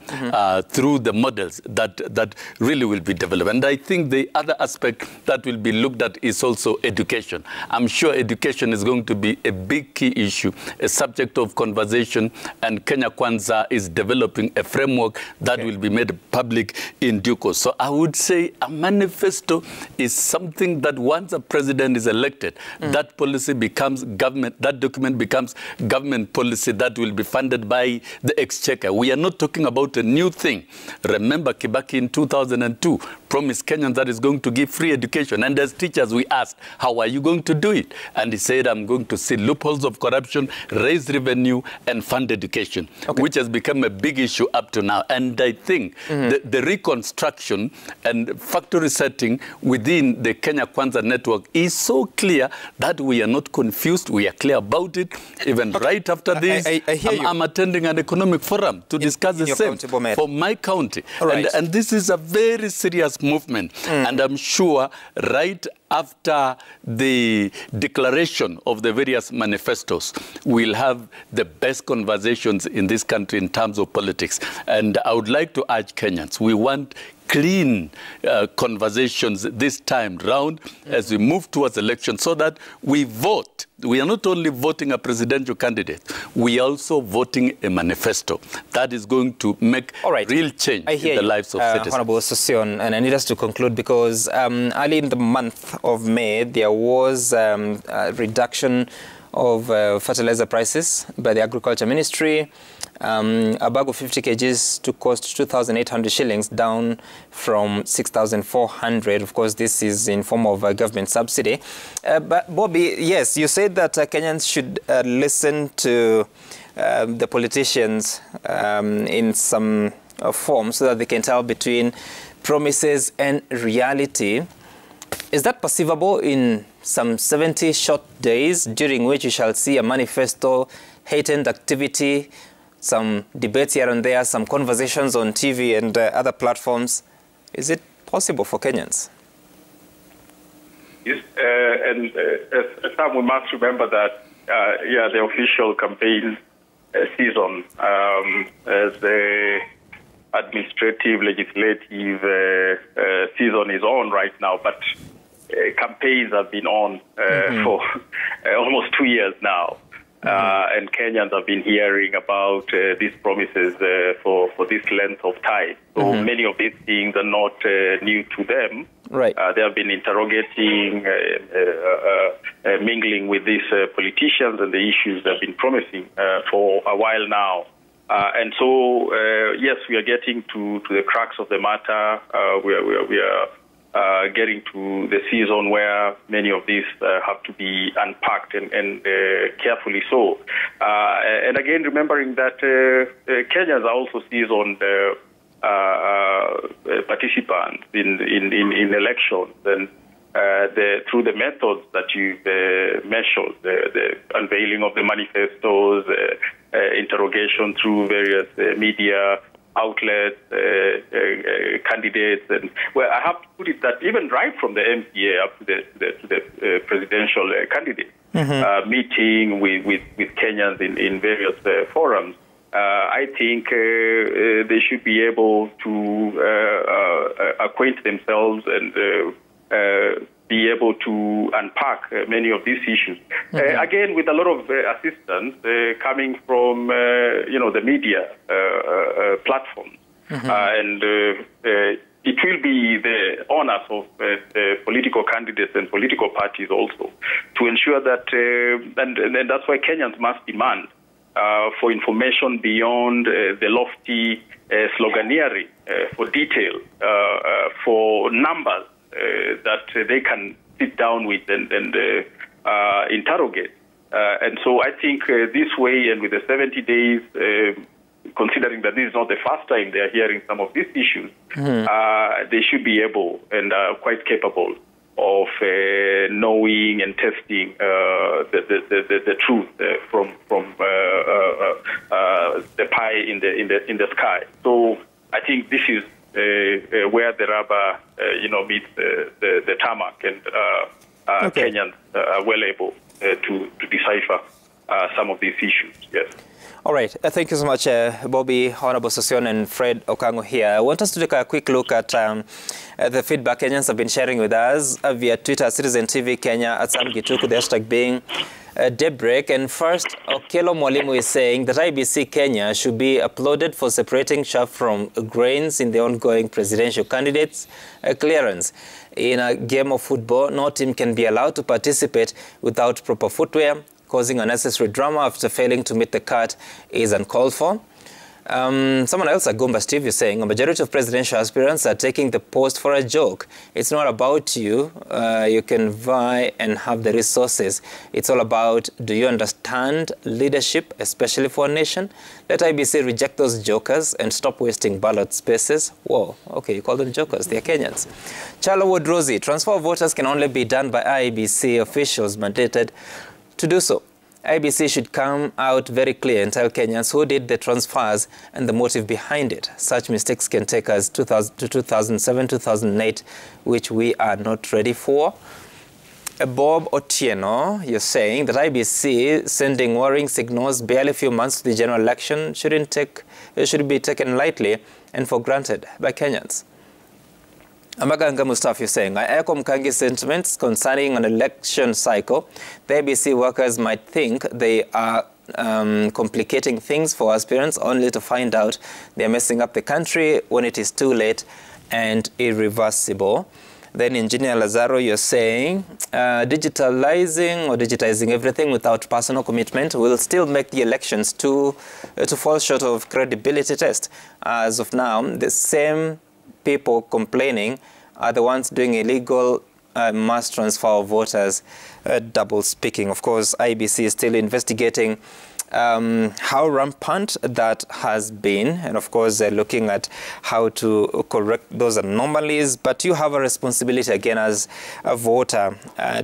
through the models that really will be developed. And I think the other aspect that will be looked at is also education. I'm sure education is going to be a big key issue, a subject of conversation, and Kenya Kwanza is developing a framework that will be made public in due course. So I would say a manifesto is something that once a president is elected, that policy becomes government, that document becomes government policy that will be funded by the exchequer. We are not talking about a new thing. Remember, Kibaki in 2002 promised Kenyans that is going to give free education. And as teachers, we asked, how are you going to do it? And he said, I'm going to see loopholes of corruption, raise revenue, and fund education, which has become a big issue up to now. And I think the reconstruction and factory setting within the Kenya Kwanza network is so clear that we are not confused. We are clear about it. Even right after this, I'm attending an economic forum to discuss the same for my county. And this is a very serious movement. And I'm sure right after the declaration of the various manifestos, we'll have the best conversations in this country in terms of politics. And I would like to urge Kenyans, we want clean conversations this time round as we move towards election so that we vote. We are not only voting a presidential candidate, we are also voting a manifesto that is going to make real change in the lives of citizens. Honorable Sosion, and I need us to conclude because early in the month of May, there was a reduction of fertilizer prices by the Agriculture Ministry. A bag of 50 kgs to cost 2,800 shillings, down from 6,400. Of course, this is in form of a government subsidy. But Bobby, yes, you said that Kenyans should listen to the politicians in some form so that they can tell between promises and reality. Is that perceivable in some 70 short days during which you shall see a manifesto, heightened activity, some debates here and there, some conversations on TV and other platforms? Is it possible for Kenyans? Yes, and Sam, we must remember that, the official campaign season, as the administrative, legislative season is on right now, but campaigns have been on for almost 2 years now. And Kenyans have been hearing about these promises for this length of time. So many of these things are not new to them. They have been interrogating, mingling with these politicians and the issues they've been promising for a while now. And so, yes, we are getting to the crux of the matter. We are getting to the season where many of these have to be unpacked and carefully so. And again, remembering that Kenyans are also seasoned participants in elections, and through the methods that you've mentioned, the unveiling of the manifestos, interrogation through various media outlets, candidates, and well, I have to put it that even right from the MCA up to the presidential candidate, meeting with Kenyans in various forums, I think they should be able to acquaint themselves and be able to unpack many of these issues. Again, with a lot of assistance coming from, the media platforms. And it will be the honors of political candidates and political parties also to ensure that, and that's why Kenyans must demand for information beyond the lofty sloganeering, for detail, for numbers that they can sit down with and interrogate. And so I think this way, and with the 70 days, considering that this is not the first time they are hearing some of these issues, they should be able and quite capable of knowing and testing the truth from the pie in the sky. So I think this is where the rubber, meets the tarmac, and Kenyans are well able to decipher some of these issues. Yes. All right. Thank you so much, Bobby, Honorable Sosion, and Fred Okango here. I want us to take a quick look at the feedback Kenyans have been sharing with us via Twitter, Citizen TV Kenya, at Sam Gituku, the hashtag being Daybreak. And first, Okello Mwalimu is saying that IBC Kenya should be applauded for separating chaff from grains in the ongoing presidential candidates' clearance. In a game of football, no team can be allowed to participate without proper footwear. Causing unnecessary drama after failing to meet the cut is uncalled for. Someone else, Agumba Steve, is saying a majority of presidential aspirants are taking the post for a joke. It's not about you. You can vie and have the resources. It's all about, do you understand leadership, especially for a nation? Let IBC reject those jokers and stop wasting ballot spaces. Whoa, okay, you call them jokers. They're Kenyans. Charlo Woodrozy, transfer of voters can only be done by IBC officials mandated to do so. IBC should come out very clear and tell Kenyans who did the transfers and the motive behind it. Such mistakes can take us to 2007, 2008, which we are not ready for. Bob Otieno, you're saying that IBC sending worrying signals barely a few months to the general election should be taken lightly and for granted by Kenyans. Amaganga Mustafa is saying, I echo Mkangi's sentiments concerning an election cycle. The IBC workers might think they are complicating things for aspirants only to find out they are messing up the country when it is too late and irreversible. Then Engineer Lazaro, you're saying, digitizing everything without personal commitment will still make the elections to fall short of credibility test. As of now, the same people complaining are the ones doing illegal mass transfer of voters, double speaking. Of course, IBC is still investigating how rampant that has been, and of course they're looking at how to correct those anomalies. But you have a responsibility again as a voter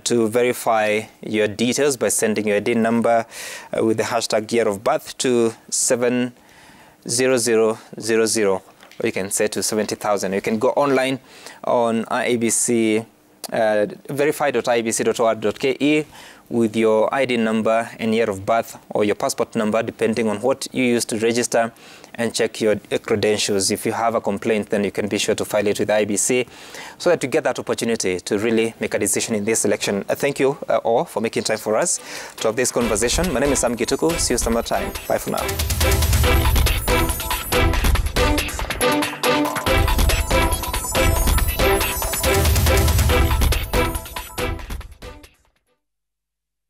to verify your details by sending your ID number with the hashtag year of birth to 70000. Or you can say to 70,000. You can go online on IBC, verify.ibc.or.ke with your ID number and year of birth, or your passport number, depending on what you use to register, and check your credentials. If you have a complaint, then you can be sure to file it with IBC so that you get that opportunity to really make a decision in this election. Thank you all for making time for us to have this conversation. My name is Sam Gituku. See you some other time. Bye for now.